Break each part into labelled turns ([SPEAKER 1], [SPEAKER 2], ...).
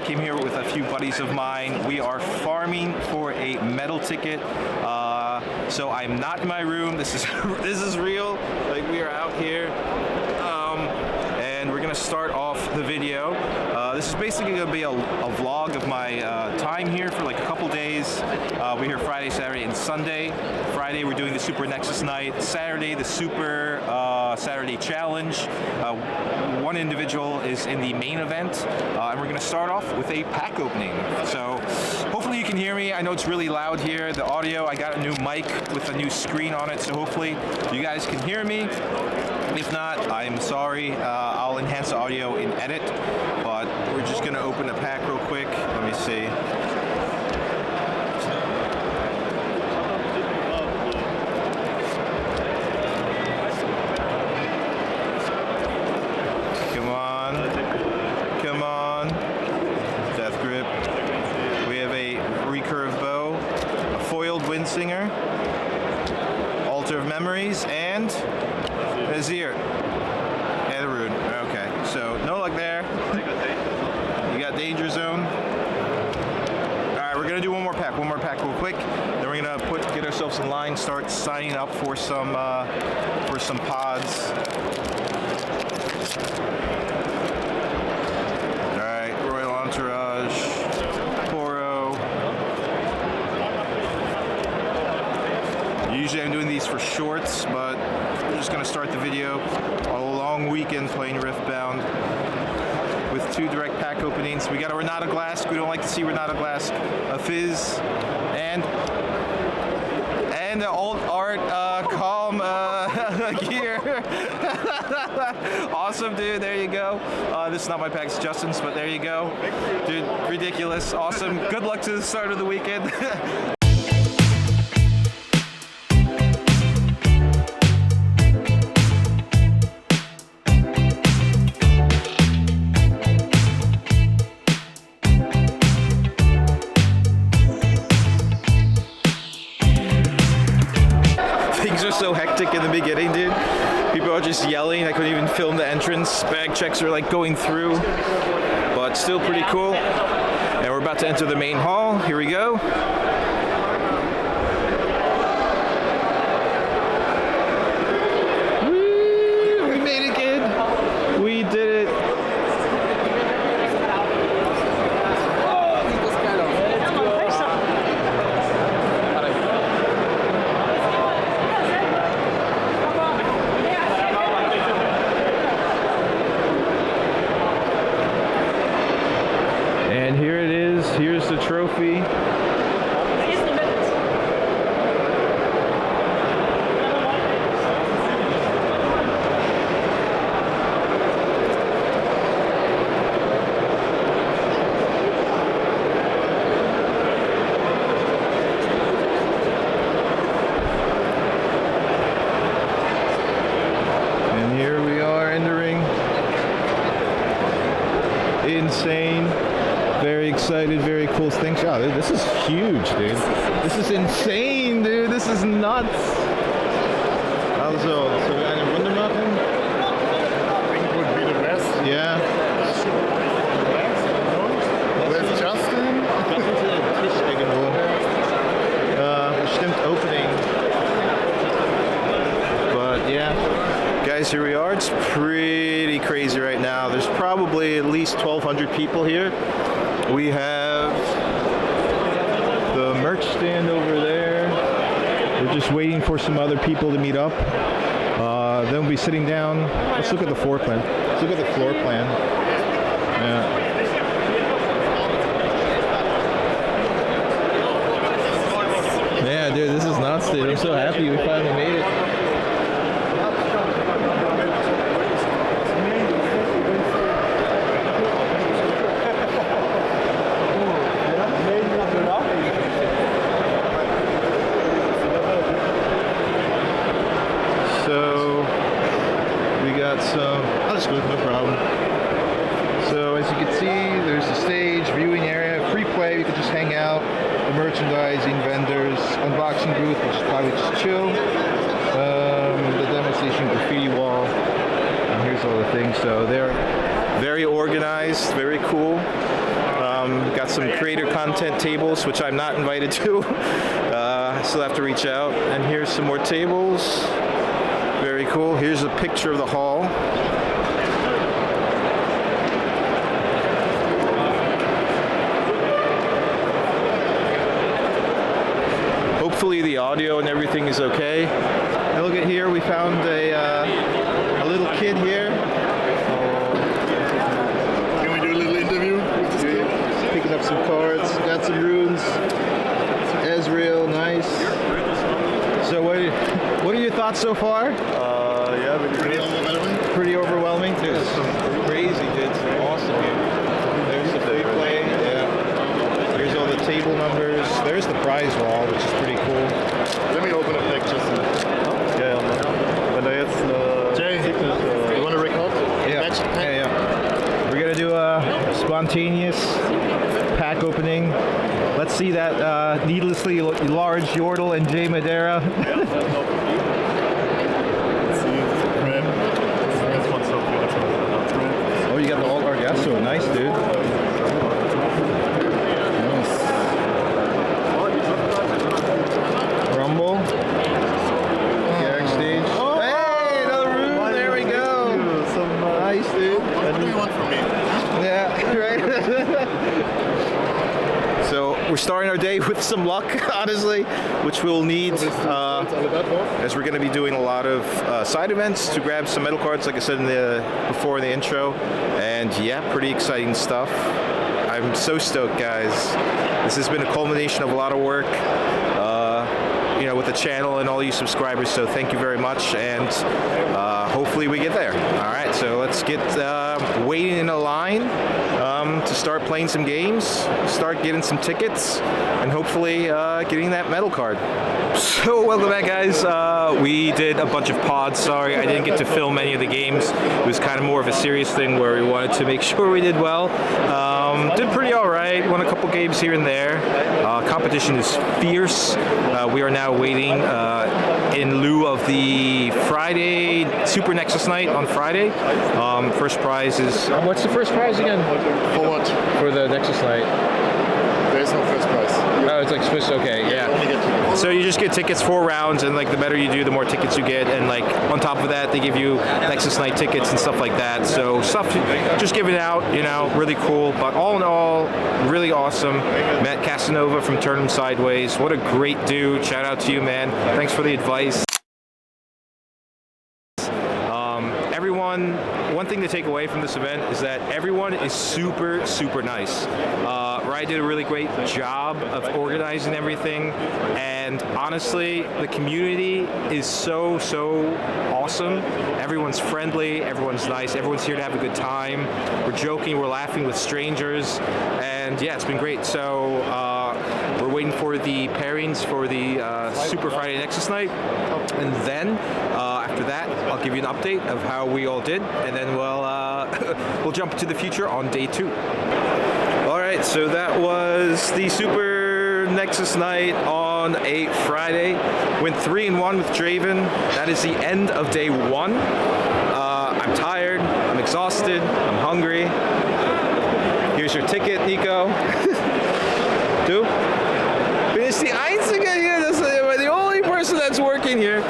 [SPEAKER 1] came here with a few buddies of mine. We are farming for a medal ticket. So I'm not in my room. This is real. Like, we are out here. And we're gonna start off the video. This is basically gonna be a vlog of my time here for like a couple days. We're here Friday, Saturday, and Sunday. Friday we're doing the Super Nexus night. Saturday the Super Saturday Challenge. One individual is in the main event, and we're gonna start off with a pack opening. So hopefully you can hear me. I know it's really loud here. The audio, I got a new mic with a new screen on it, so hopefully you guys can hear me. If not, I'm sorry. I'll enhance the audio in edit, but we're just gonna open a pack real quick. Let me see. Come on. Come on. Death Grip. We have a recurve bow, a foiled Windsinger, Altar of Memories, and Azir. And a rune. Okay, so no luck there. You got Danger Zone. Alright, we're gonna do one more pack real quick. Then we're gonna get ourselves in line, start signing up for some pods. Alright, Royal Entourage, Poro. Usually I'm doing these for shorts, but we're just gonna start the video. A long weekend playing Riftbound with 2 direct pack openings. We got a Renata Glass. We don't like to see Renata Glass. A Fizz and the old art calm gear. Awesome, dude. There you go. This is not my pack, it's Justin's, but there you go. Dude, ridiculous. Awesome. Good luck to the start of the weekend. Things are so hectic in the beginning, dude. People are just yelling. I couldn't even film the entrance. Bag checks are like going through, but still pretty cool. And we're about to enter the main hall. Here we go. Woo! We made it, kid. We did it. And here it is. Here's the trophy. And here we are entering. Insane. Very excited, very cool things. Yeah, dude, this is huge, dude. This is insane, dude. This is nuts. Also, so we eine Runde machen?
[SPEAKER 2] I think it would be the best.
[SPEAKER 1] Yeah.
[SPEAKER 2] Where's Justin?
[SPEAKER 1] Justin's in a Tisch irgendwo. Bestimmt opening. But yeah. Guys, here we are. It's pretty crazy right now. There's probably at least 1,200 people here. We have the merch stand over there. We're just waiting for some other people to meet up. Then we'll be sitting down. Let's look at the floor plan. Let's look at the floor plan. Yeah. Yeah, dude, this is nuts, dude. I'm so happy we finally made it. So we got some, I'll just go with no problem. So as you can see, there's the stage, viewing area, free play, you can just hang out, the merchandising, vendors, unboxing booth, which is probably just chill, the demonstration graffiti wall, and here's all the things. So they're very organized, very cool. Got some creator content tables, which I'm not invited to. I still have to reach out. And here's some more tables. Very cool. Here's a picture of the hall. Hopefully the audio and everything is okay. And look at here, we found a little kid here.
[SPEAKER 2] Can we do a little interview with this kid?
[SPEAKER 1] Picking up some cards, got some runes. Ezreal, nice. So what are your thoughts so far?
[SPEAKER 2] Yeah, pretty overwhelming.
[SPEAKER 1] Pretty overwhelming? Dude, it's crazy, dude. It's awesome here. There's the free play. Yeah. Here's all the table numbers. There's the prize wall, which is pretty cool.
[SPEAKER 2] Let me open a pack just
[SPEAKER 3] Ja, wenn da jetzt
[SPEAKER 2] Jay, you want to record?
[SPEAKER 1] Yeah.
[SPEAKER 2] Match pack?
[SPEAKER 1] Yeah. We're gonna do a spontaneous pack opening. Let's see that needlessly large Yordle and Jay Madera.
[SPEAKER 2] Let's see. Red. This one's so beautiful.
[SPEAKER 1] Oh, you got the alt art. That's so nice, dude. Rumble. Garrick stage.
[SPEAKER 2] Oh!
[SPEAKER 1] Hey, another rune. There we go. Nice, dude.
[SPEAKER 2] What do you want from me?
[SPEAKER 1] Yeah, right. So we're starting our day with some luck, honestly, which we'll need as we're going to be doing a lot of side events to grab some metal cards, like I said before in the intro. And yeah, pretty exciting stuff. I'm so stoked, guys. This has been a culmination of a lot of work, with the channel and all you subscribers. So thank you very much, and hopefully we get there. All right, so let's get waiting in a line to start playing some games, start getting some tickets, and hopefully getting that metal card. So welcome back, guys. We did a bunch of pods. Sorry, I didn't get to film any of the games. It was kind of more of a serious thing where we wanted to make sure we did well. Did pretty all right. Won a couple games here and there. Competition is fierce. We are now waiting in lieu of the Friday Super Nexus night on Friday. First prize is what's the first prize again?
[SPEAKER 2] For what?
[SPEAKER 1] For the Nexus night.
[SPEAKER 2] There's no first prize.
[SPEAKER 1] Oh, it's like special. Okay, yeah.
[SPEAKER 2] Only get tickets.
[SPEAKER 1] So you just get tickets 4 rounds, and like the better you do, the more tickets you get, and like on top of that, they give you Nexus Night tickets and stuff like that. So stuff just giving out, really cool. But all in all, really awesome. Matt Casanova from Turn 'Em Sideways. What a great dude. Shout out to you, man. Thanks for the advice. Everyone, one thing to take away from this event is that everyone is super, super nice. Ryan did a really great job of organizing everything, and honestly, the community is so awesome. Everyone's friendly, everyone's nice, everyone's here to have a good time. We're joking, we're laughing with strangers, and yeah, it's been great. So we're waiting for the pairings for the Super Friday Nexus night, and then after that, I'll give you an update of how we all did, and then we'll jump to the future on day 2. All right, so that was the Super Nexus night on a Friday. Went 3-1 with Draven. That is the end of day 1. I'm tired, I'm exhausted, I'm hungry. Here's your ticket, Nico. Du? Bin ich die Einzige hier? Das ist the only person that's working here.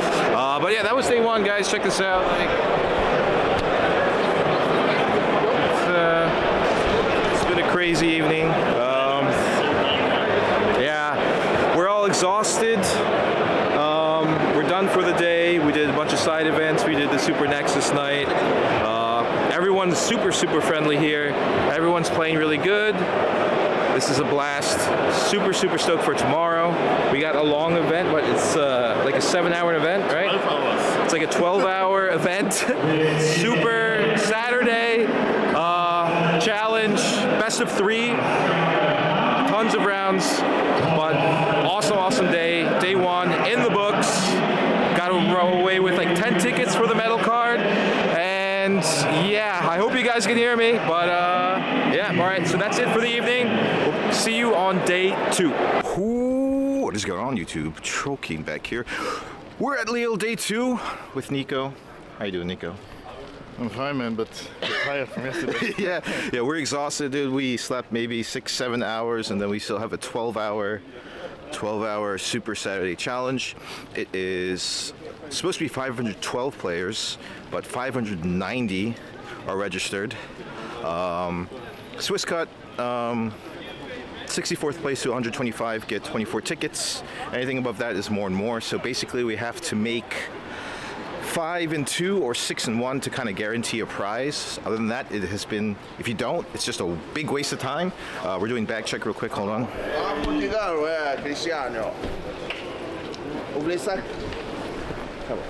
[SPEAKER 1] But yeah, that was day 1, guys. Check this out. It's been a crazy evening. Yeah, we're all exhausted. We're done for the day. We did a bunch of side events. We did the Super Nexus night. Everyone's super friendly here. Everyone's playing really good. This is a blast. Super stoked for tomorrow. We got a long event, but it's like a 7-hour event, right?
[SPEAKER 2] 12 hours.
[SPEAKER 1] It's like a 12-hour event. Super Saturday challenge, best of 3, tons of rounds, but awesome day. Day 1 in the books. Got to roll away with like 10 tickets for the metal card. And yeah, I hope you guys can hear me, but yeah, all right, so that's it for the evening. We'll see you on day 2. Ooh, what is going on, YouTube? Choking back here. We're at Lille day 2 with Nico. How you doing, Nico?
[SPEAKER 2] I'm fine, man, but tired from yesterday.
[SPEAKER 1] yeah, we're exhausted, dude. We slept maybe 6-7 hours, and then we still have a 12-hour Super Saturday challenge. It is supposed to be 512 players, but 590 are registered. Swiss cut. 64th place to 125 get 24 tickets. Anything above that is more and more. So basically, we have to make 5 and 2 or 6 and 1 to kind of guarantee a prize. Other than that, it has been, if you don't, it's just a big waste of time. We're doing bag check real quick. Hold on.
[SPEAKER 4] Cristiano. Ouvre ça. Tá bom.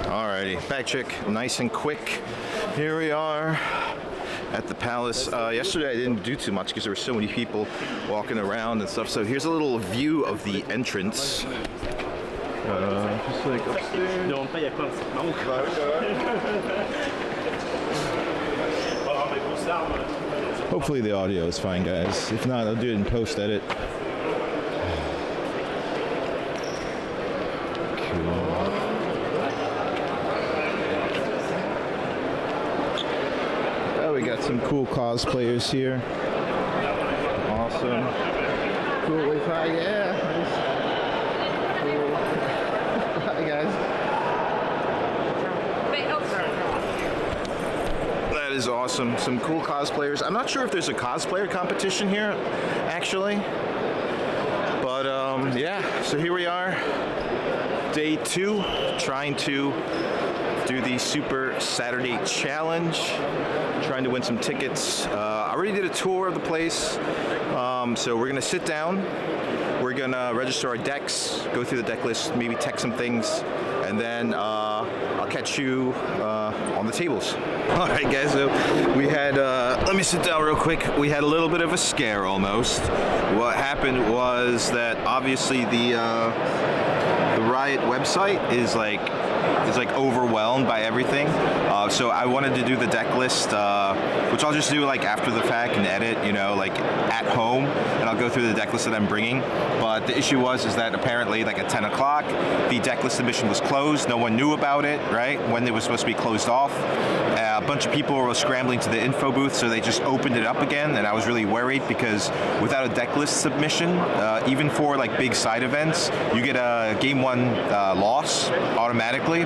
[SPEAKER 1] Alrighty, bag check, nice and quick. Here we are at the Palace. Yesterday I didn't do too much because there were so many people walking around and stuff. So here's a little view of the entrance. Just like upstairs. Hopefully the audio is fine, guys. If not, I'll do it in post edit. We got some cool cosplayers here. Awesome. Cool Wi-Fi, yeah. Nice. Cool. Hi guys. That is awesome. Some cool cosplayers. I'm not sure if there's a cosplayer competition here, actually. But yeah, so here we are. Day 2, trying to do the Super Saturday Challenge, trying to win some tickets. I already did a tour of the place, so we're gonna sit down, we're gonna register our decks, go through the deck list, maybe tech some things, and then I'll catch you on the tables. All right, guys, so we had, let me sit down real quick. We had a little bit of a scare almost. What happened was that obviously the Riot website is like overwhelmed by everything. So I wanted to do the deck list, which I'll just do like after the fact and edit, you know, like at home, and I'll go through the deck list that I'm bringing. But the issue is that apparently like at 10 o'clock, the deck list submission was closed. No one knew about it, right? When it was supposed to be closed off. A bunch of people were scrambling to the info booth, so they just opened it up again, and I was really worried because without a deck list submission, even for like big side events, you get a game 1 loss automatically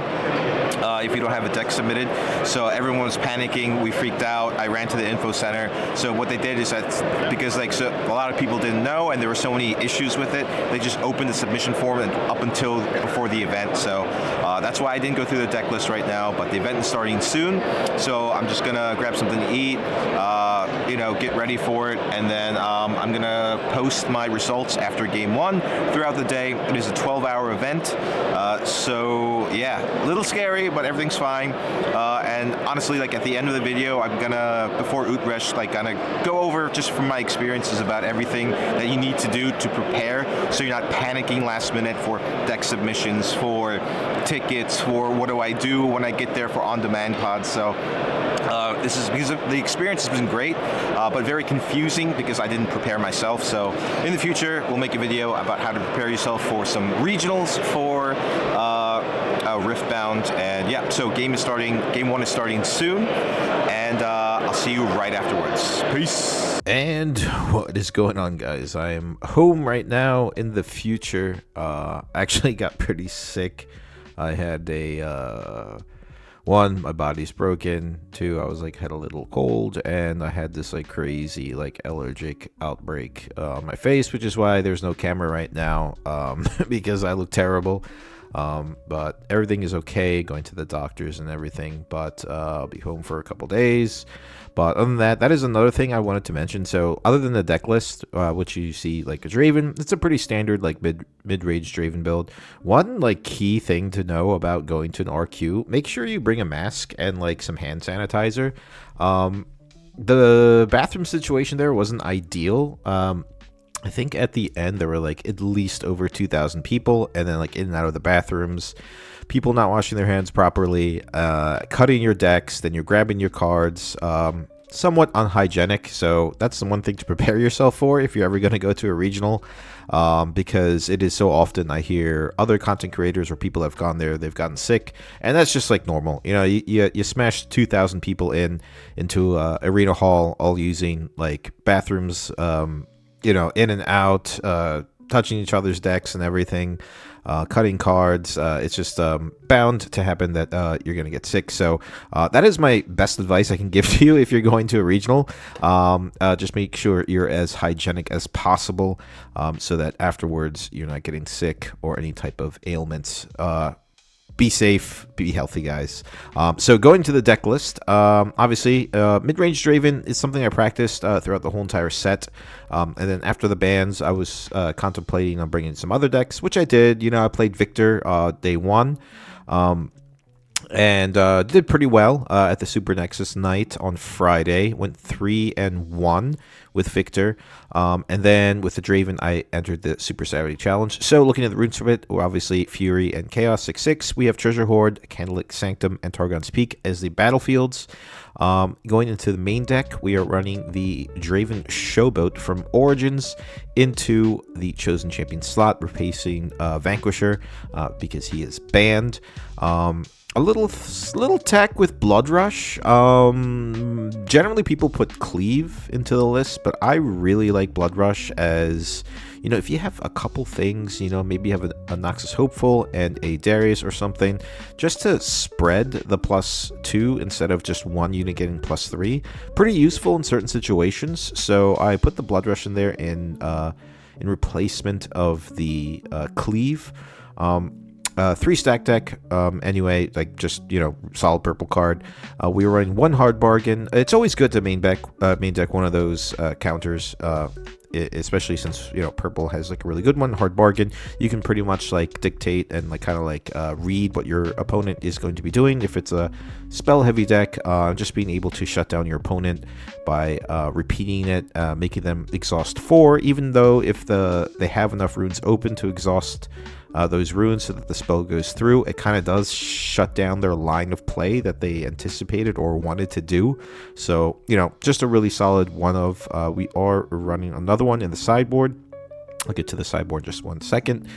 [SPEAKER 1] if you don't have a deck submitted. So everyone was panicking. We freaked out. I ran to the info center. So what they did is that because like so a lot of people didn't know and there were so many issues with it, they just opened the submission form up until before the event. So that's why I didn't go through the deck list right now. But the event is starting soon, so I'm just gonna grab something to eat, you know, get ready for it, and then I'm gonna post my results after game 1 throughout the day. It is a 12-hour event, so yeah, a little scary, but everything's fine. And honestly, like at the end of the video, I'm gonna, before Utrecht, like gonna go over just from my experiences about everything that you need to do to prepare, so you're not panicking last minute for deck submissions, for tickets, for what do I do when I get there for on-demand pods. So this is because the experience has been great, but very confusing because I didn't prepare myself. So in the future, we'll make a video about how to prepare yourself for some regionals for Riftbounds. And yeah, so game 1 is starting soon, and I'll see you right afterwards. Peace.
[SPEAKER 5] And what is going on, guys? I am home right now in the future. Actually got pretty sick. I had a 1, my body's broken. 2, I was like had a little cold, and I had this like crazy like allergic outbreak on my face, which is why there's no camera right now, because I look terrible. But everything is okay, going to the doctors and everything, but I'll be home for a couple days. But other than that, that is another thing I wanted to mention. So other than the deck list, which you see like a Draven, it's a pretty standard like mid-range Draven build. One like key thing to know about going to an RQ, make sure you bring a mask and like some hand sanitizer. The bathroom situation there wasn't ideal. I think at the end there were like at least over 2,000 people, and then like in and out of the bathrooms, people not washing their hands properly, cutting your decks, then you're grabbing your cards. Somewhat unhygienic, so that's the one thing to prepare yourself for if you're ever going to go to a regional, because it is so often I hear other content creators or people have gone there, they've gotten sick, and that's just like normal. You know, you smash 2,000 people into arena hall, all using like bathrooms, you know, in and out, touching each other's decks and everything, cutting cards. It's just bound to happen that you're going to get sick. So that is my best advice I can give to you if you're going to a regional. Just make sure you're as hygienic as possible, so that afterwards you're not getting sick or any type of ailments. Be safe, be healthy, guys. So going to the deck list, obviously, mid-range Draven is something I practiced throughout the whole entire set. And then after the bans, I was contemplating on bringing some other decks, which I did. You know, I played Victor day one. And did pretty well at the Super Nexus night on Friday. Went 3-1 with Victor. And then with the Draven, I entered the Super Saturday Challenge. So looking at the runes from it, we're obviously Fury and Chaos 6/6. We have Treasure Hoard, Candlelit Sanctum, and Targon's Peak as the battlefields. Going into the main deck, we are running the Draven Showboat from Origins into the Chosen Champion slot, replacing Vanquisher because he is banned. A little tech with Blood Rush. Generally, people put Cleave into the list, but I really like Blood Rush as, you know, if you have a couple things, you know, maybe you have a Noxus Hopeful and a Darius or something, just to spread the +2 instead of just one unit getting +3. Pretty useful in certain situations. So I put the Blood Rush in there in replacement of the Cleave. 3-stack deck, anyway, like just, you know, solid purple card. We were running one hard bargain. It's always good to main deck one of those counters, especially since, you know, purple has like a really good one, hard bargain. You can pretty much like dictate and like kind of like read what your opponent is going to be doing. If it's a spell heavy deck, just being able to shut down your opponent by repeating it, making them exhaust 4, even though if they have enough runes open to exhaust those runes so that the spell goes through, it kind of does shut down their line of play that they anticipated or wanted to do. So, you know, just a really solid one of. We are running another one in the sideboard. I'll get to the sideboard just one second.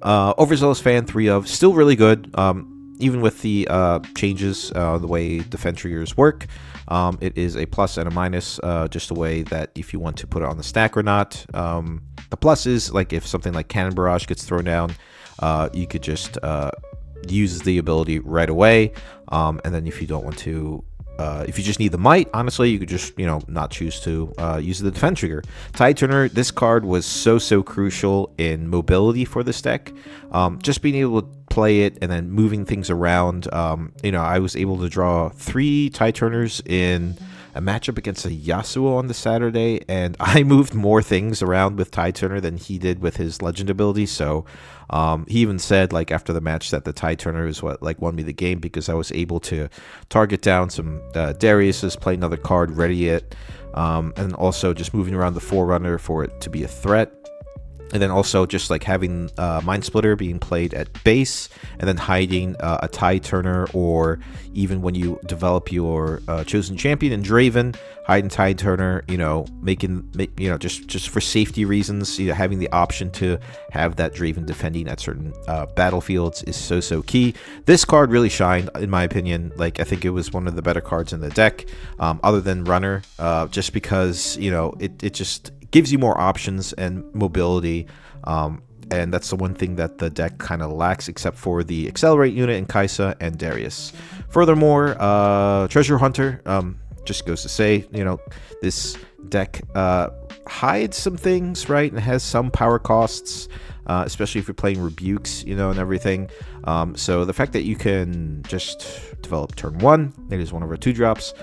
[SPEAKER 5] Overzealous Fan 3 of, still really good. Even with the changes, the way defense triggers work, it is a plus and a minus, just the way that if you want to put it on the stack or not. The plus is like if something like Cannon Barrage gets thrown down, you could just use the ability right away. And then if you don't want to, if you just need the might, honestly, you could just, you know, not choose to use the defense trigger. Tide Turner, this card was so crucial in mobility for this deck. Just being able to play it and then moving things around. You know, I was able to draw 3 Tide Turners in a matchup against a Yasuo on the Saturday, and I moved more things around with Tide Turner than he did with his legend ability. So he even said, like, after the match that the Tide Turner is what like won me the game, because I was able to target down some Dariuses, play another card, ready it, and also just moving around the Forerunner for it to be a threat. And then also just like having Mind Splitter being played at base, and then hiding a Tide Turner, or even when you develop your Chosen Champion in Draven, hiding Tide Turner, you know, you know, just for safety reasons, you know, having the option to have that Draven defending at certain battlefields is so key. This card really shined, in my opinion. Like, I think it was one of the better cards in the deck, other than Runner, just because, you know, it just gives you more options and mobility, and that's the one thing that the deck kind of lacks, except for the Accelerate unit in Kaisa and Darius. Furthermore, Treasure Hunter, just goes to say, you know, this deck hides some things, right, and has some power costs, especially if you're playing Rebukes, you know, and everything. So the fact that you can just develop turn 1, it is one of our 2-drops.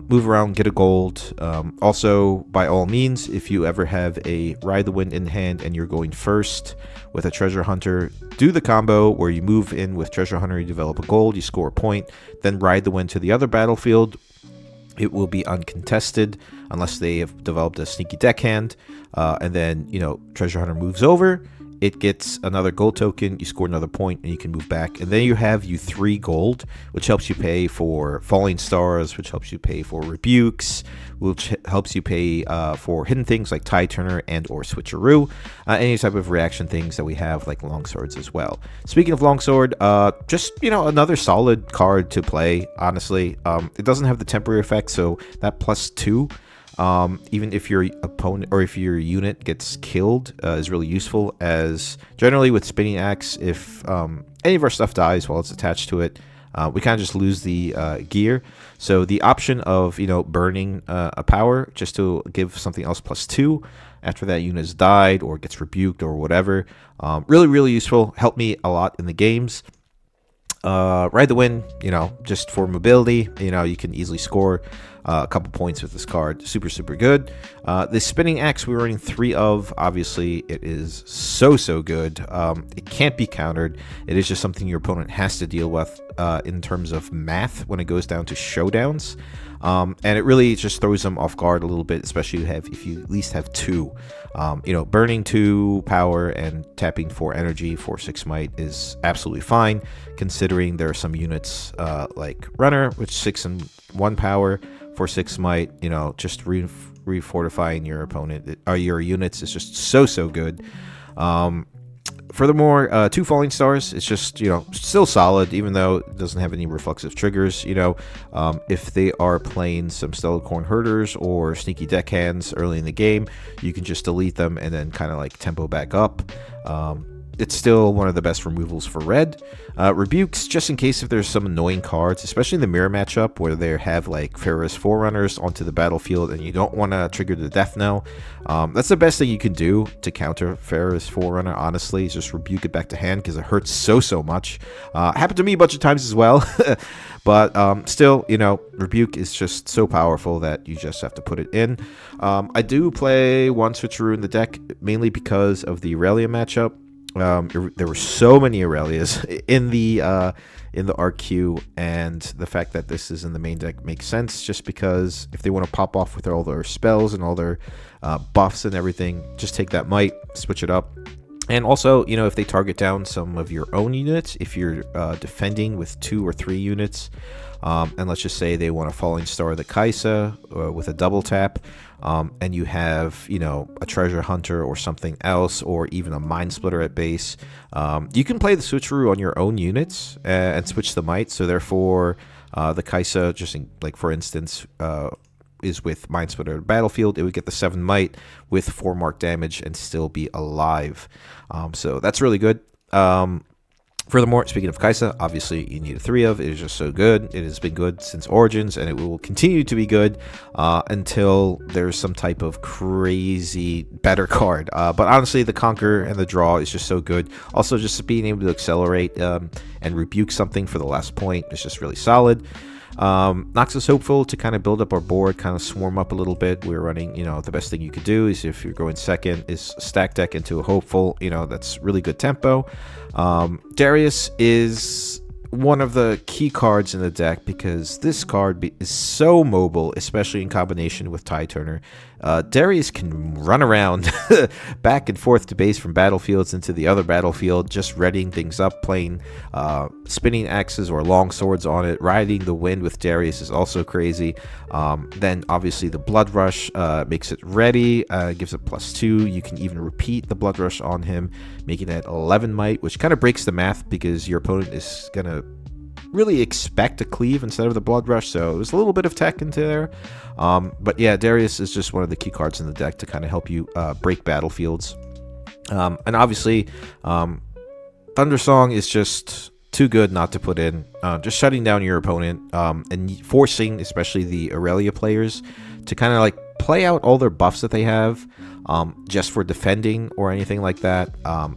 [SPEAKER 5] Move around, get a gold. Also, by all means, if you ever have a Ride the Wind in hand and you're going first with a Treasure Hunter, do the combo where you move in with Treasure Hunter, you develop a gold, you score a point, then Ride the Wind to the other battlefield. It will be uncontested unless they have developed a sneaky deckhand. And then, Treasure Hunter moves over. It gets another gold token. You score another point, and you can move back. And then you have 3 gold, which helps you pay for Falling Stars, which helps you pay for Rebukes, which helps you pay for hidden things like Tide Turner and or Switcheroo, any type of reaction things that we have, like Longswords as well. Speaking of Longsword, just another solid card to play. Honestly, it doesn't have the temporary effect, so that +2. Even if your opponent or if your unit gets killed, is really useful, as generally with Spinning Axe, if any of our stuff dies while it's attached to it, we kind of just lose the gear. So the option of burning a power just to give something else +2 after that unit has died or gets rebuked or whatever, really useful. Helped me a lot in the games. Ride the Wind, just for mobility, you can easily score a couple points with this card. Super good. The Spinning Axe we're running 3 of. Obviously, it is so good. It can't be countered. It is just something your opponent has to deal with in terms of math when it goes down to showdowns. And it really just throws them off guard a little bit, especially if you at least have 2. Burning 2 power and tapping 4 energy for 6 might is absolutely fine, considering there are some units like Runner, which 6 and 1 power for 6 might, just refortifying your opponent or your units is just so good. Furthermore, 2 Falling Stars, it's just, still solid, even though it doesn't have any reflexive triggers. If they are playing some Stellarcorn Herders or Sneaky Deckhands early in the game, you can just delete them and then kind of like tempo back up. It's still one of the best removals for red. Rebukes, just in case if there's some annoying cards, especially in the mirror matchup where they have like Pharaoh's Forerunners onto the battlefield and you don't want to trigger the death knell. That's the best thing you can do to counter Pharaoh's Forerunner, honestly, is just rebuke it back to hand because it hurts so much. Happened to me a bunch of times as well. But still, Rebuke is just so powerful that you just have to put it in. I do play 1 Switcheroo in the deck, mainly because of the Aurelia matchup. There were so many Aurelias in the RQ, and the fact that this is in the main deck makes sense, just because if they want to pop off with all their spells and all their buffs and everything, just take that might, switch it up. And also, if they target down some of your own units, if you're defending with 2 or 3 units, and let's just say they want to Falling Star the Kaisa with a double tap, and you have, a Treasure Hunter or something else, or even a Mind Splitter at base, you can play the Switcheroo on your own units and switch the might. So therefore, the Kaisa, just for instance, is with Mind Splitter battlefield, it would get the 7 might with 4 mark damage and still be alive. So that's really good. Furthermore, speaking of Kaisa, obviously you need a 3 of. It is just so good. It has been good since Origins, and it will continue to be good until there's some type of crazy better card. But honestly, the Conquer and the Draw is just so good. Also, just being able to accelerate and rebuke something for the last point is just really solid. Knocks us hopeful to kind of build up our board, kind of swarm up a little bit. We're running, the best thing you could do is, if you're going second, is stack deck into a hopeful. That's really good tempo. Darius is one of the key cards in the deck because this card is so mobile, especially in combination with Tide Turner. Darius can run around back and forth to base from battlefields into the other battlefield, just readying things up, playing spinning axes or long swords on it. Riding the wind with Darius is also crazy. Then obviously the Blood Rush makes it ready, gives it +2. You can even repeat the Blood Rush on him, making it 11 might, which kind of breaks the math because your opponent is going to really expect a cleave instead of the Blood Rush, so there's a little bit of tech into there. But yeah, Darius is just one of the key cards in the deck to kind of help you break battlefields. And obviously, Thundersong is just too good not to put in. Just shutting down your opponent and forcing especially the Aurelia players to kind of like play out all their buffs that they have just for defending or anything like that.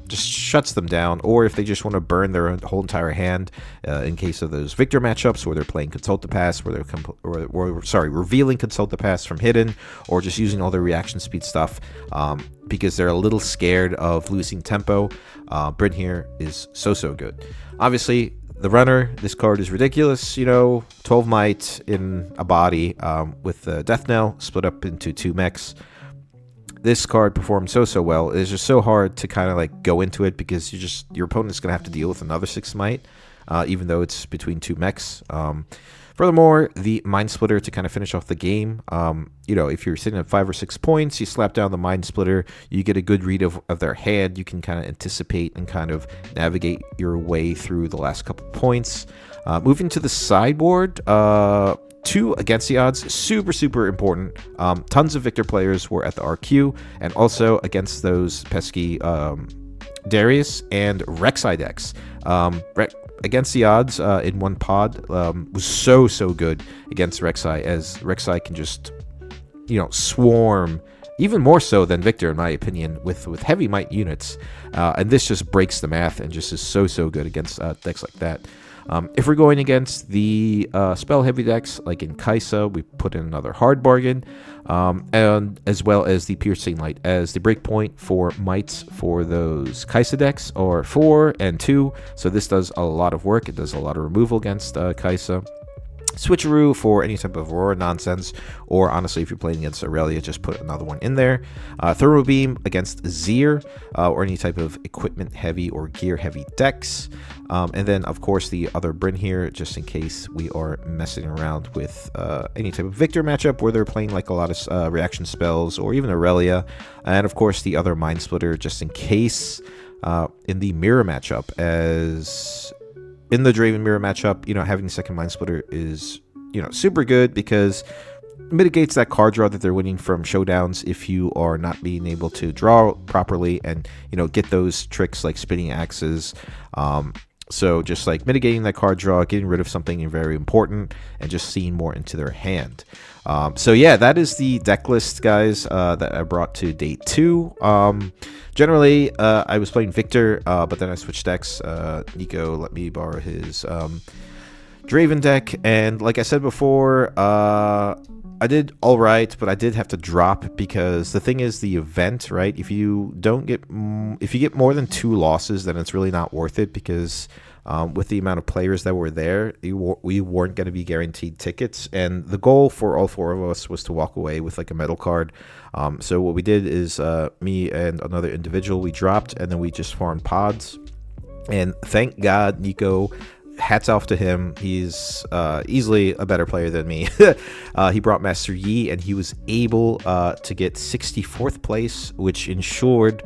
[SPEAKER 5] Just shuts them down. Or if they just want to burn their whole entire hand in case of those Victor matchups where they're playing Consult the Past, where they're revealing Consult the Past from hidden, or just using all their reaction speed stuff because they're a little scared of losing tempo. Bryn here is so good. Obviously, The runner, this card is ridiculous, 12 might in a body with the Death Knell split up into 2 mechs. This card performed so well. It's just so hard to kind of like go into it because your opponent's going to have to deal with another 6 might, even though it's between 2 mechs. Furthermore, the Mind Splitter to kind of finish off the game. If you're sitting at 5 or 6 points, you slap down the Mind Splitter, you get a good read of their hand. You can kind of anticipate and kind of navigate your way through the last couple points. Moving to the sideboard, 2 against the odds, super important. Tons of Victor players were at the RQ, and also against those pesky Darius and Rek'Sai decks. Against the odds in one pod was so good against Rek'Sai, as Rek'Sai can just swarm even more so than Victor, in my opinion, with heavy might units, and this just breaks the math and just is so good against decks like that. If we're going against the spell heavy decks like in Kaisa, we put in another hard bargain, and as well as the Piercing Light, as the breakpoint for mites for those Kaisa decks are 4 and 2, so this does a lot of work. It does a lot of removal against Kaisa. Switcheroo for any type of Aurora nonsense, or honestly, if you're playing against Aurelia, just put another one in there. Thermal Beam against Zir, or any type of equipment heavy or gear heavy decks. And then, of course, the other Bryn here, just in case we are messing around with any type of Victor matchup where they're playing like a lot of reaction spells, or even Aurelia. And of course, the other Mind Splitter, just in case in the mirror matchup, as in the Draven mirror matchup, having the second Mind Splitter is, super good because it mitigates that card draw that they're winning from showdowns if you are not being able to draw properly and, get those tricks like spinning axes. So just like mitigating that card draw, getting rid of something very important, and just seeing more into their hand. So yeah, that is the deck list, guys, that I brought to day 2. Generally, I was playing Victor, but then I switched decks. Nico let me borrow his Draven deck, and like I said before, I did all right, but I did have to drop because the thing is, the event, right? If you get more than 2 losses, then it's really not worth it because with the amount of players that were there, we weren't going to be guaranteed tickets, and the goal for all 4 of us was to walk away with like a medal card. So what we did is me and another individual, we dropped, and then we just farmed pods, and thank God Nico, hats off to him. He's easily a better player than me. He brought Master Yi, and he was able to get 64th place, which ensured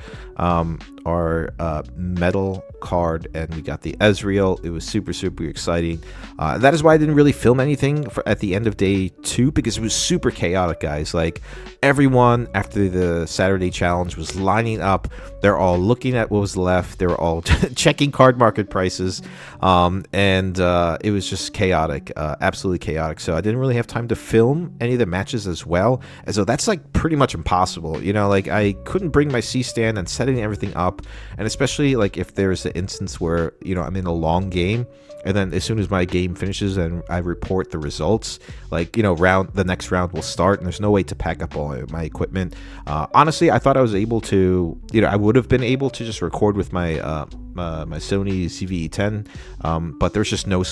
[SPEAKER 5] our medal card, and we got the Ezreal. It was super exciting. That is why I didn't really film anything at the end of day 2, because it was super chaotic, guys. Like, everyone after the Saturday challenge was lining up. They're all looking at what was left. They were all checking card market prices, and it was just chaotic, absolutely chaotic. So I didn't really have time to film any of the matches as well, and so that's like pretty much impossible. Like, I couldn't bring my C stand and setting everything up, and especially like if there's an instance where I'm in a long game, and then as soon as my game finishes and I report the results, like the next round will start, and there's no way to pack up all my equipment. Honestly, I thought I was able to, I would have been able to just record with my my Sony CVE10, but there's just no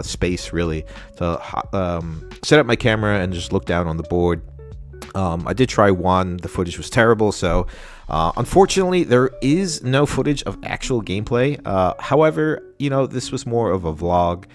[SPEAKER 5] space really to set up my camera and just look down on the board. I did try one. The footage was terrible, so unfortunately there is no footage of actual gameplay. However, this was more of a vlog,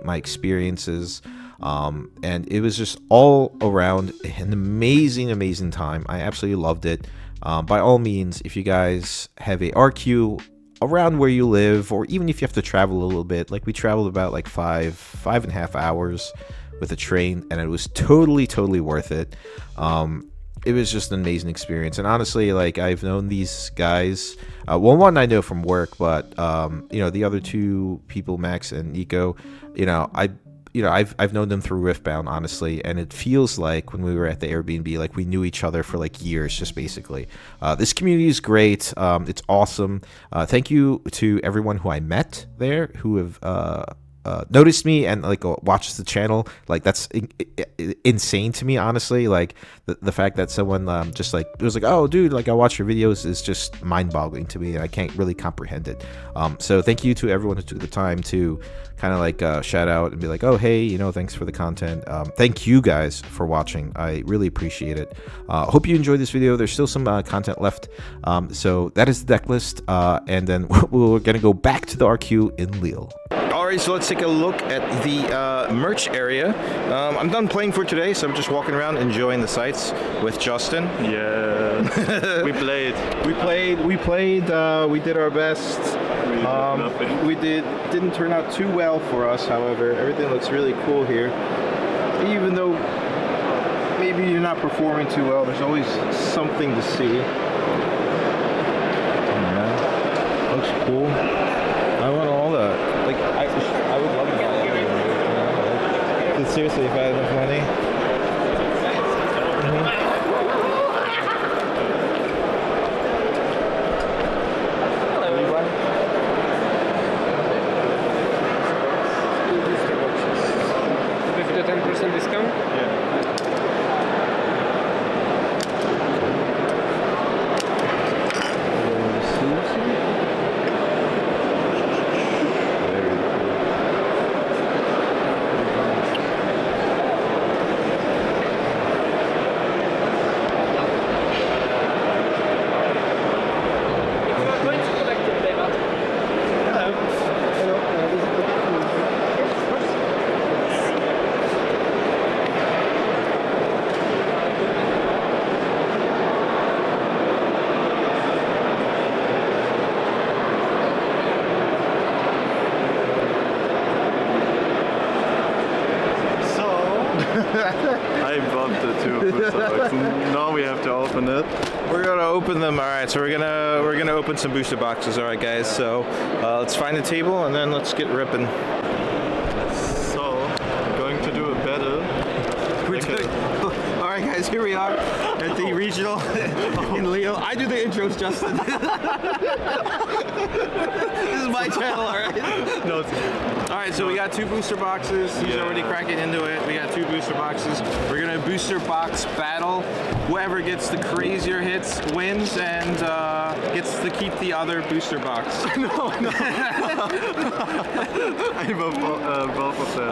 [SPEAKER 5] my experiences, and it was just all around an amazing time. I absolutely loved it. By all means, if you guys have a RQ around where you live, or even if you have to travel a little bit, like we traveled about like 5.5 hours with a train, and it was totally worth it. It was just an amazing experience, and honestly, like, I've known these guys, one I know from work, but the other 2 people, Max and Nico, I've known them through Riftbound, honestly, and it feels like when we were at the Airbnb, like we knew each other for like years, just basically. This community is great. It's awesome. Thank you to everyone who I met there, who have noticed me and like watches the channel, like that's insane to me, honestly. Like the fact that someone just like was like, oh dude, like I watch your videos is just mind-boggling to me, and I can't really comprehend it. So thank you to everyone who took the time to kind of like shout out and be like, oh hey, you know, thanks for the content. Thank you guys for watching. I really appreciate it. Hope you enjoyed this video. There's still some content left. So that is the deck list, and then we're gonna go back to the RQ in Lille.
[SPEAKER 1] Alright, so let's take a look at the merch area. I'm done playing for today, so I'm just walking around enjoying the sights with Justin.
[SPEAKER 3] Yeah. we played.
[SPEAKER 1] We did our best.
[SPEAKER 3] Nothing.
[SPEAKER 1] We didn't turn out too well for us, however. Everything looks really cool here. Even though maybe you're not performing too well, there's always something to see. Yeah. Looks cool. I want all that. Like, I would love to buy that. Like, seriously, if I had enough money.
[SPEAKER 6] With the 10% discount?
[SPEAKER 3] I bought the two booster boxes. Now we have to open it.
[SPEAKER 1] We're gonna open them. All right, so we're gonna open some booster boxes. All right, guys. So let's find a table and then let's get ripping.
[SPEAKER 3] So, I'm going to do a battle.
[SPEAKER 1] All right, guys. Here we are at the regional in Lille. I do the intros, Justin. This is my channel, all right?
[SPEAKER 3] No, it's
[SPEAKER 1] All right, so we got two booster boxes. He's already cracking into it. We got two booster boxes. We're gonna booster box battle. Whoever gets the crazier hits wins and gets to keep the other booster box.
[SPEAKER 3] no. I'm both of them.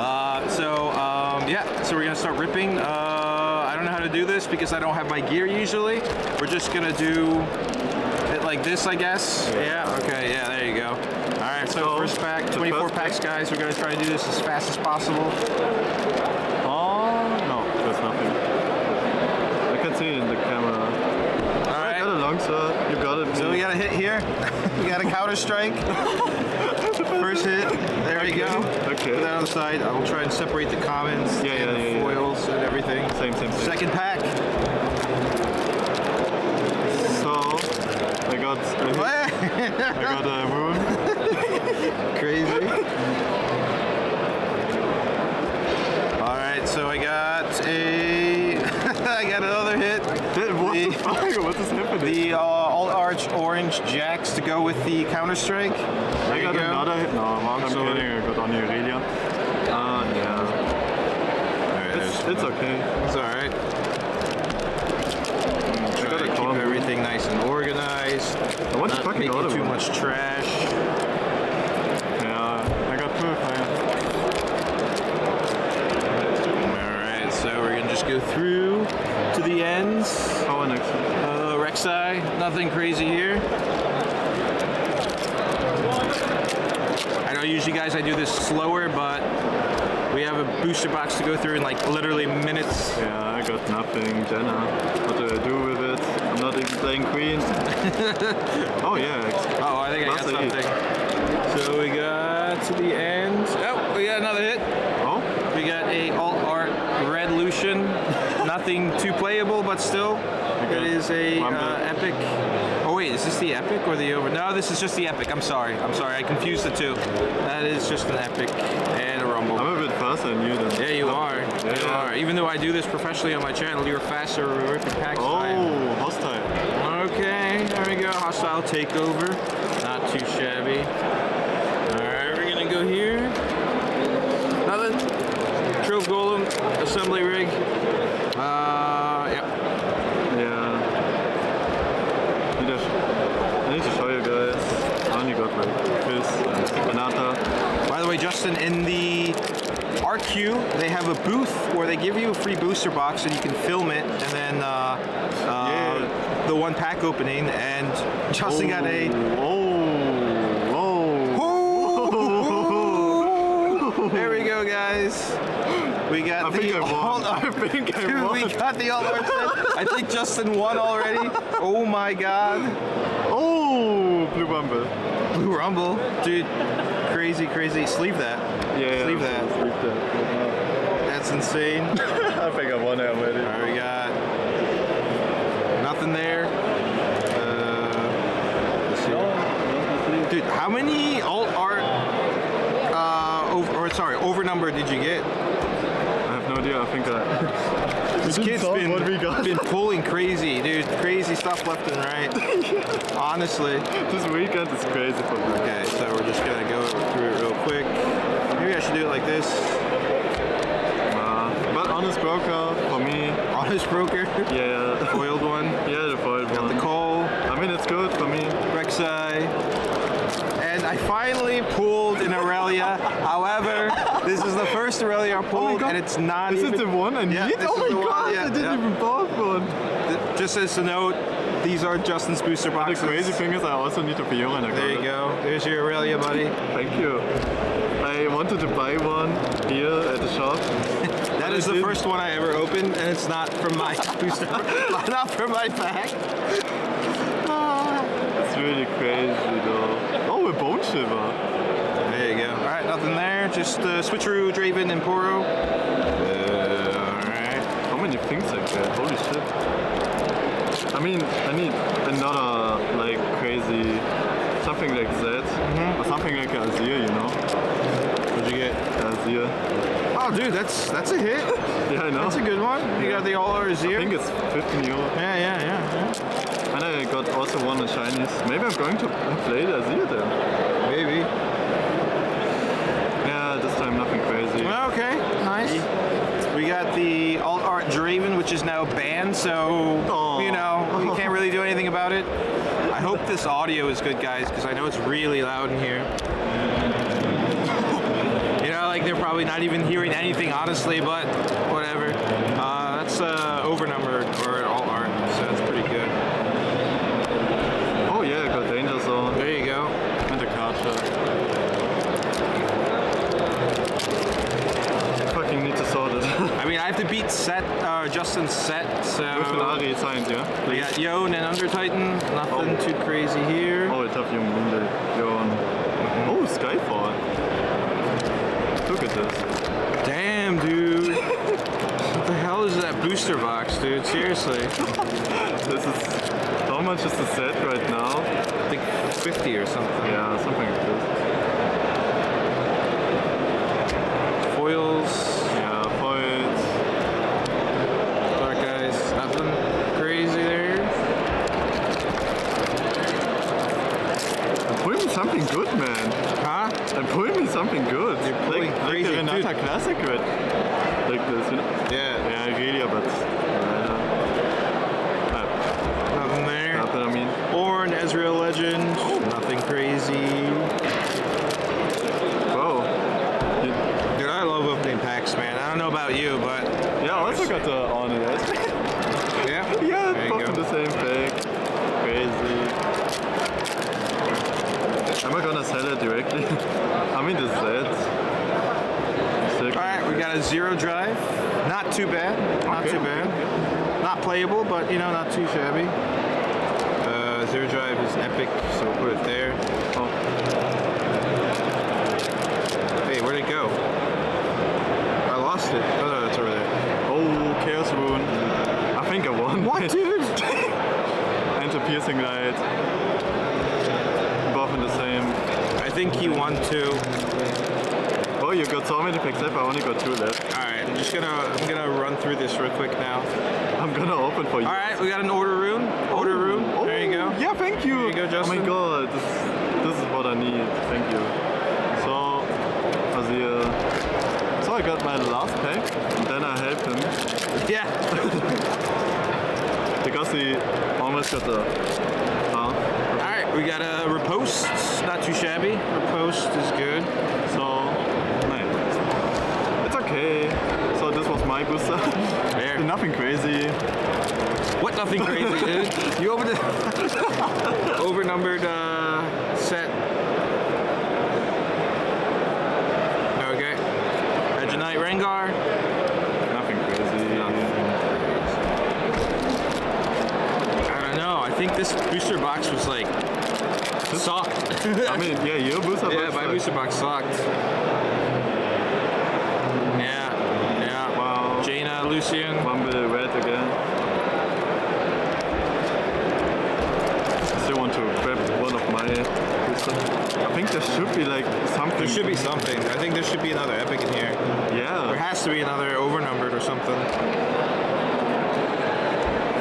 [SPEAKER 1] Yeah, so we're gonna start ripping. I don't know how to do this because I don't have my gear usually. We're just gonna do it like this, I guess. Yeah, okay, yeah, there you go. All right, so first pack, 24 packs, guys. We're gonna try to do this as fast as possible.
[SPEAKER 3] Oh, no, there's nothing. I can see it in the camera.
[SPEAKER 1] All right.
[SPEAKER 3] I got a long shot. You got it.
[SPEAKER 1] So we got a hit here. We got a counter strike. First hit. There we go.
[SPEAKER 3] Okay.
[SPEAKER 1] Put that on the side. I will try and separate the commons and the foils and everything.
[SPEAKER 3] Same.
[SPEAKER 1] Second pack.
[SPEAKER 3] So, I got a moon.
[SPEAKER 1] Crazy. All right, so I got I got another hit.
[SPEAKER 3] What the fuck? What is happening?
[SPEAKER 1] The all arch orange jacks to go with the counter strike.
[SPEAKER 3] I got another hit. No, I'm kidding. I got on your Aurelia. Yeah. It's okay.
[SPEAKER 1] It's all right. Try to keep everything nice and organized.
[SPEAKER 3] I want to
[SPEAKER 1] Not
[SPEAKER 3] fucking
[SPEAKER 1] make
[SPEAKER 3] order
[SPEAKER 1] too
[SPEAKER 3] one.
[SPEAKER 1] much trash.
[SPEAKER 3] Yeah, I got Qualifier.
[SPEAKER 1] All right, so we're gonna just go through to the ends.
[SPEAKER 3] Power next.
[SPEAKER 1] Rek'Sai, nothing crazy here. I know usually, guys, I do this slower, but we have a booster box to go through in like literally minutes.
[SPEAKER 3] Yeah, I got nothing. Jenna, what do I do with it? I'm not even playing Queen. Oh yeah.
[SPEAKER 1] Oh, I think I got something. So we got to the end. Oh, we got another hit.
[SPEAKER 3] Oh?
[SPEAKER 1] We got a alt art red Lucian. Nothing too playable, but still, it is a epic. Oh wait, is this the epic or the over? No, this is just the epic. I'm sorry, I confused the two. That is just an epic and a rumble.
[SPEAKER 3] I'm a bit faster than you then.
[SPEAKER 1] Yeah, you are. Yeah. You are. Even though I do this professionally on my channel, you're faster ripping packs.
[SPEAKER 3] Oh, hostile.
[SPEAKER 1] Okay, there we go. Hostile takeover. Not too shabby. Alright, we're gonna go here. assembly rig. Yeah.
[SPEAKER 3] Yeah. I need to show you guys. I only got like this and banana.
[SPEAKER 1] By the way, Justin, in the RQ, they have a booth where they give you a free booster box and you can film it, and then the one pack opening. And Justin got a. There we go, guys. We got
[SPEAKER 3] I think I won.
[SPEAKER 1] Dude, we got the all-art set. I think Justin won already. Oh my god.
[SPEAKER 3] Oh, Blue Rumble.
[SPEAKER 1] Blue Rumble. Dude, crazy, crazy. Sleeve that.
[SPEAKER 3] Yeah,
[SPEAKER 1] Sleeve that.
[SPEAKER 3] Sleeve that.
[SPEAKER 1] That's insane.
[SPEAKER 3] I think I won it already.
[SPEAKER 1] Alright, we got nothing there. Let's see. Dude, how many alt-art, over-number did you get?
[SPEAKER 3] I have no idea. I think
[SPEAKER 1] This kid's been pulling crazy, dude. Crazy stuff left and right. Honestly.
[SPEAKER 3] This weekend is crazy for me.
[SPEAKER 1] Okay, so we're just gonna go through it real quick. Maybe I should do it like this.
[SPEAKER 3] But honest broker for me.
[SPEAKER 1] Honest broker.
[SPEAKER 3] Yeah.
[SPEAKER 1] The foiled one.
[SPEAKER 3] Yeah, the foiled
[SPEAKER 1] Got
[SPEAKER 3] one.
[SPEAKER 1] the Cole.
[SPEAKER 3] I mean, it's good for me.
[SPEAKER 1] Rek'Sai. And I finally pulled an Aurelia. However, this is the first Aurelia I pulled, and it's not
[SPEAKER 3] Is
[SPEAKER 1] even...
[SPEAKER 3] it the one I need?
[SPEAKER 1] Yeah, this
[SPEAKER 3] Oh
[SPEAKER 1] is
[SPEAKER 3] my
[SPEAKER 1] the one,
[SPEAKER 3] god,
[SPEAKER 1] yeah,
[SPEAKER 3] I didn't
[SPEAKER 1] yeah.
[SPEAKER 3] even bought one.
[SPEAKER 1] Just as a note, these are Justin's booster
[SPEAKER 3] The
[SPEAKER 1] boxes.
[SPEAKER 3] crazy thing is I also need a Fiora and I got
[SPEAKER 1] There you
[SPEAKER 3] it.
[SPEAKER 1] go. There's your Aurelia, buddy.
[SPEAKER 3] Thank you. I wanted to buy one here at the shop.
[SPEAKER 1] That is the first one I ever opened, and it's not from my booster, not from my pack.
[SPEAKER 3] It's really crazy though. Oh, a Bone Shiver.
[SPEAKER 1] There you go. All right, nothing there. Just Switcheroo, Draven, and Poro. All right.
[SPEAKER 3] How many things I get? Holy shit. I mean, I need another like crazy, something like that. Or something like Azir, you know?
[SPEAKER 1] What'd you get?
[SPEAKER 3] Azir.
[SPEAKER 1] Oh, dude, that's a hit.
[SPEAKER 3] Yeah, I know.
[SPEAKER 1] That's a good one. You got the All-Art
[SPEAKER 3] I
[SPEAKER 1] Azir.
[SPEAKER 3] think it's 15 euro.
[SPEAKER 1] Yeah.
[SPEAKER 3] And I got also one in Chinese. Maybe I'm going to play the Azir then.
[SPEAKER 1] Maybe.
[SPEAKER 3] Yeah, this time nothing crazy.
[SPEAKER 1] Well, okay, nice. We got the Alt-Art Draven, which is now banned, so, you know, we can't really do anything about it. I hope this audio is good, guys, because I know it's really loud in here. You know, like, they're probably not even hearing anything, honestly, but whatever. That's overnumbered or Alt-Art, so that's pretty good.
[SPEAKER 3] Oh yeah, I got Danger Zone.
[SPEAKER 1] There you go.
[SPEAKER 3] And the card shot. Fucking need to sort it.
[SPEAKER 1] I mean, I have to beat Justin's set, so...
[SPEAKER 3] With an Ari signed, yeah?
[SPEAKER 1] We got Yon and Under Titan. Nothing too crazy here.
[SPEAKER 3] Oh, it's tough young Moonday. Oh, Skyfall. Look at this.
[SPEAKER 1] Damn, dude. What the hell is that booster box, dude? Seriously.
[SPEAKER 3] This is... How much is the set right now?
[SPEAKER 1] I think 50 or something.
[SPEAKER 3] Yeah, something like this.
[SPEAKER 1] Foils.
[SPEAKER 3] Yeah, foils.
[SPEAKER 1] Alright, guys. Nothing crazy there.
[SPEAKER 3] Pull me something good, man.
[SPEAKER 1] Huh?
[SPEAKER 3] And pull me something good.
[SPEAKER 1] You're pulling
[SPEAKER 3] like
[SPEAKER 1] crazy,
[SPEAKER 3] the Renata
[SPEAKER 1] dude.
[SPEAKER 3] Classic red. Like this, you know?
[SPEAKER 1] Yeah.
[SPEAKER 3] Yeah, really, but...
[SPEAKER 1] Nothing there.
[SPEAKER 3] Not that I mean.
[SPEAKER 1] Ornn, Ezreal Legend. Nothing crazy.
[SPEAKER 3] Whoa.
[SPEAKER 1] Dude, I love opening packs, man. I don't know about you, but...
[SPEAKER 3] Yeah, I also got the on it.
[SPEAKER 1] Yeah?
[SPEAKER 3] Yeah,
[SPEAKER 1] There you
[SPEAKER 3] both
[SPEAKER 1] go.
[SPEAKER 3] in the same pack. Crazy. Am I gonna sell it directly? I mean, the set.
[SPEAKER 1] Alright, we got a Zero Drive. Not too bad. Not too bad. Not playable, but you know, not too shabby. Zero Drive is epic, so we'll put it there.
[SPEAKER 3] Oh.
[SPEAKER 1] Hey, where'd it go? I lost it. Oh no, it's over there.
[SPEAKER 3] Oh, Chaos Rune. I think I won.
[SPEAKER 1] What, dude?
[SPEAKER 3] Enter Piercing Light. Both in the same.
[SPEAKER 1] I think he won too.
[SPEAKER 3] Oh, you got so many picks left. I only got 2 left.
[SPEAKER 1] Alright, I'm gonna run through this real quick now.
[SPEAKER 3] I'm gonna open for you.
[SPEAKER 1] Alright, we got an Order Rune. Order Rune. There you go.
[SPEAKER 3] Yeah, thank you.
[SPEAKER 1] There you go, Justin.
[SPEAKER 3] Oh my god, this is what I need. Thank you. So, Azir. So I got my last pack, and then I helped him because he almost got the.
[SPEAKER 1] Alright, we got a riposte, not too shabby. Riposte is good.
[SPEAKER 3] So, nice. It's okay. So this was my booster.
[SPEAKER 1] There.
[SPEAKER 3] Nothing crazy.
[SPEAKER 1] What nothing crazy, dude? You opened it. Overnumbered set. Okay. Edgenite Rengar.
[SPEAKER 3] Nothing crazy.
[SPEAKER 1] I don't know. I think this booster box was like sucked.
[SPEAKER 3] I mean, yeah, your booster box.
[SPEAKER 1] Yeah, my booster box sucked. Yeah.
[SPEAKER 3] Wow.
[SPEAKER 1] Jaina, Lucian.
[SPEAKER 3] Mumble red again. I still want to grab one of my boosters. I think there should be like something.
[SPEAKER 1] There should be something. I think there should be another epic in here. There
[SPEAKER 3] Yeah.
[SPEAKER 1] has to be another overnumbered or something.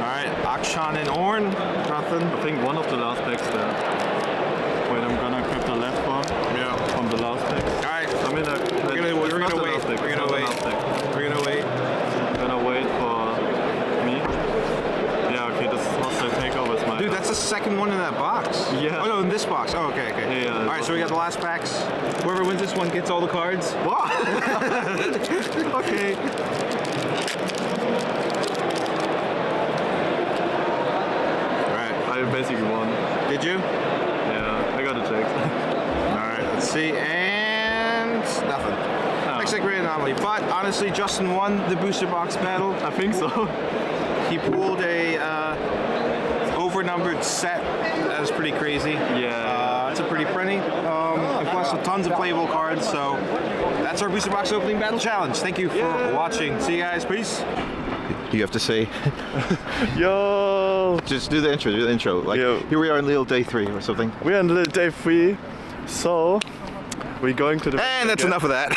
[SPEAKER 1] Alright, Akshan and Ornn. Nothing.
[SPEAKER 3] I think one of the last packs there. Wait, I'm gonna grab the left one
[SPEAKER 1] Yeah.
[SPEAKER 3] from the last pack.
[SPEAKER 1] Alright,
[SPEAKER 3] I mean,
[SPEAKER 1] we're gonna wait. We're gonna wait. We're gonna wait.
[SPEAKER 3] Gonna wait for me. Yeah, okay, this hostile takeover is my.
[SPEAKER 1] Dude, that's the second one in that box.
[SPEAKER 3] Yeah.
[SPEAKER 1] Oh no, in this box. Oh, okay.
[SPEAKER 3] Yeah.
[SPEAKER 1] Alright, so we got the last packs. Whoever wins this one gets all the cards.
[SPEAKER 3] What? Okay.
[SPEAKER 1] Alright.
[SPEAKER 3] I basically won.
[SPEAKER 1] Did you?
[SPEAKER 3] Yeah, I got it checked.
[SPEAKER 1] Alright, let's see. And nothing. Looks like great anomaly. But honestly, Justin won the booster box battle.
[SPEAKER 3] I think so.
[SPEAKER 1] He pulled a overnumbered set. That was pretty crazy.
[SPEAKER 3] Yeah.
[SPEAKER 1] It's a pretty printy. And plus with tons of playable cards. So that's our booster box opening battle challenge. Thank you for watching. See you guys. Peace.
[SPEAKER 4] You have to say,
[SPEAKER 3] Yo!
[SPEAKER 4] just do the intro. Like,
[SPEAKER 3] Yo.
[SPEAKER 4] here we are in Lille day 3 or something.
[SPEAKER 3] We're on little day 3, so we're going to the.
[SPEAKER 4] And that's enough of that.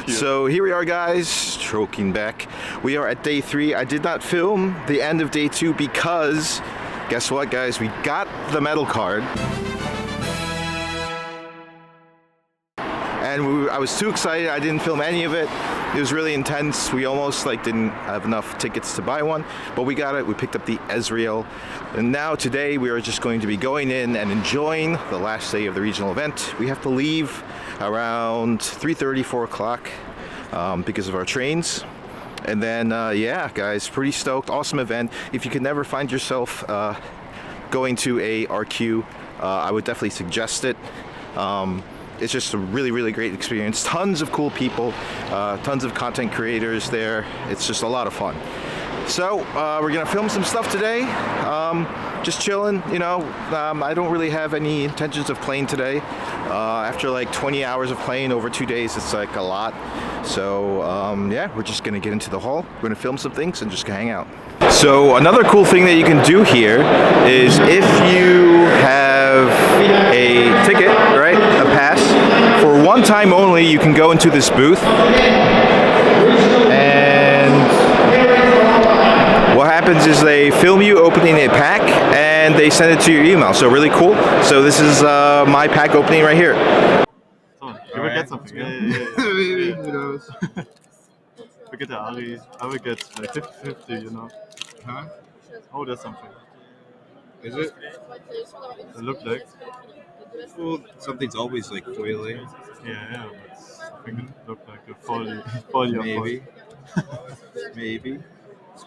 [SPEAKER 4] So here we are, guys, stroking back. We are at day 3. I did not film the end of day 2 because, guess what, guys? We got the medal card. And I was too excited. I didn't film any of it. It was really intense. We almost didn't have enough tickets to buy one, but we got it. We picked up the Ezreal. And now today we are just going to be going in and enjoying the last day of the regional event. We have to leave around 3:30, 4 o'clock because of our trains. And then, yeah, guys, pretty stoked. Awesome event. If you could never find yourself going to a RQ, I would definitely suggest it. It's just a really, really great experience. Tons of cool people, tons of content creators there. It's just a lot of fun. So we're gonna film some stuff today. Just chilling, you know. I don't really have any intentions of playing today. After 20 hours of playing over 2 days, it's a lot. So yeah, we're just gonna get into the hall. We're gonna film some things and just hang out. So another cool thing that you can do here is if you have a ticket, right, a pass, for one time only, you can go into this booth and what happens is they film you opening a pack and they send it to your email. So really cool. So this is my pack opening right here.
[SPEAKER 3] So, you will get something.
[SPEAKER 1] Maybe, who knows?
[SPEAKER 3] Forget the Ari. I will get 50-50, you know.
[SPEAKER 1] Huh?
[SPEAKER 3] Oh, there's something.
[SPEAKER 1] Is it?
[SPEAKER 3] It looked like.
[SPEAKER 1] Well, something's always foiling.
[SPEAKER 3] Yeah, but I think it looked like a foil.
[SPEAKER 1] Maybe. Maybe. So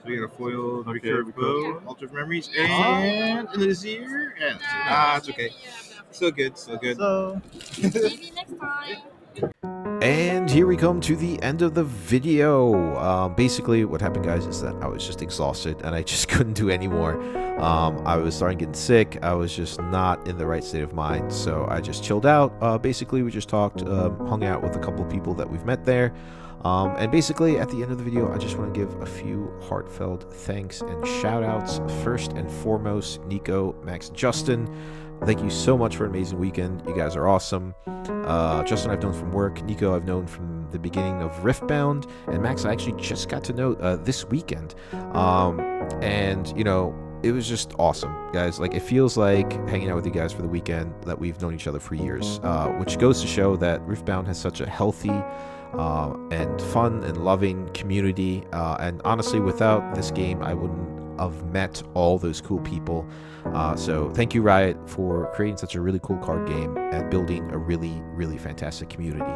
[SPEAKER 1] we got a foil,
[SPEAKER 3] Okay,
[SPEAKER 1] recurve
[SPEAKER 3] because-
[SPEAKER 1] bow, altar of memories, and an Azir. And it's okay. Still good, still good.
[SPEAKER 3] So,
[SPEAKER 7] Maybe next time.
[SPEAKER 5] And here we come to the end of the video. Basically, what happened, guys, is that I was just exhausted and I just couldn't do any more. I was starting getting sick. I was just not in the right state of mind, so I just chilled out. Basically, we just talked, hung out with a couple of people that we've met there. And basically, at the end of the video, I just want to give a few heartfelt thanks and shout outs. First and foremost, Nico, Max, Justin. Thank you so much for an amazing weekend. You guys are awesome. Justin I've known from work. Nico I've known from the beginning of Riftbound. And Max I actually just got to know this weekend. And, you know, it was just awesome, guys. It feels like hanging out with you guys for the weekend that we've known each other for years. Which goes to show that Riftbound has such a healthy and fun and loving community. And honestly, without this game, I wouldn't have met all those cool people. So thank you, Riot, for creating such a really cool card game and building a really, really fantastic community.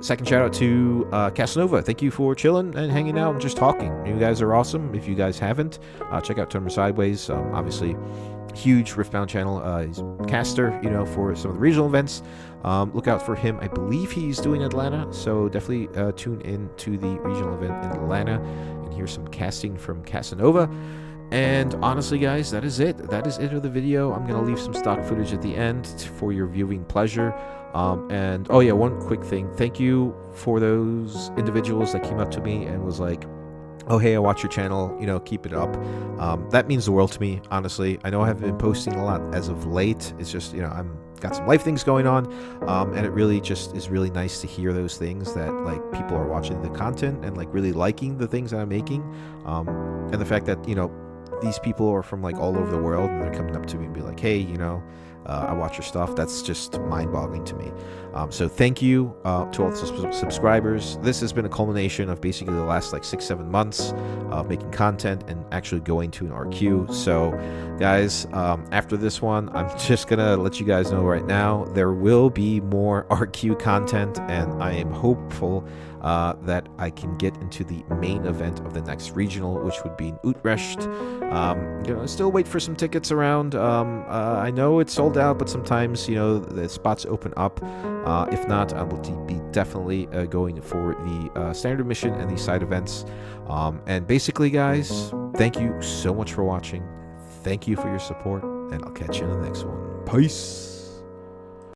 [SPEAKER 5] Second shout out to Casanova. Thank you for chilling and hanging out and just talking. You guys are awesome. If you guys haven't, check out Turner Sideways. Obviously, huge Riftbound channel. He's a caster, for some of the regional events. Look out for him. I believe he's doing Atlanta, so definitely tune in to the regional event in Atlanta and hear some casting from Casanova. And honestly, guys, that is it. That is it of the video. I'm going to leave some stock footage at the end for your viewing pleasure. And, oh yeah, one quick thing. Thank you for those individuals that came up to me and was like, oh, hey, I watch your channel, keep it up. That means the world to me, honestly. I know I haven't been posting a lot as of late. It's just, I'm got some life things going on. And it really just is really nice to hear those things that, like, people are watching the content and, like, really liking the things that I'm making. And the fact that, these people are from, like, all over the world and they're coming up to me and be like, hey, I watch your stuff. That's just mind-boggling to me. So thank you to all the subscribers. This has been a culmination of basically the last 6-7 months of making content and actually going to an RQ. So guys, after this one, I'm just gonna let you guys know right now, there will be more RQ content, and I am hopeful that I can get into the main event of the next regional, which would be in Utrecht. Still wait for some tickets around. I know it's sold out, but sometimes the spots open up. If not, I will be definitely going for the standard mission and the side events. And basically, guys, thank you so much for watching. Thank you for your support, and I'll catch you in the next one. Peace.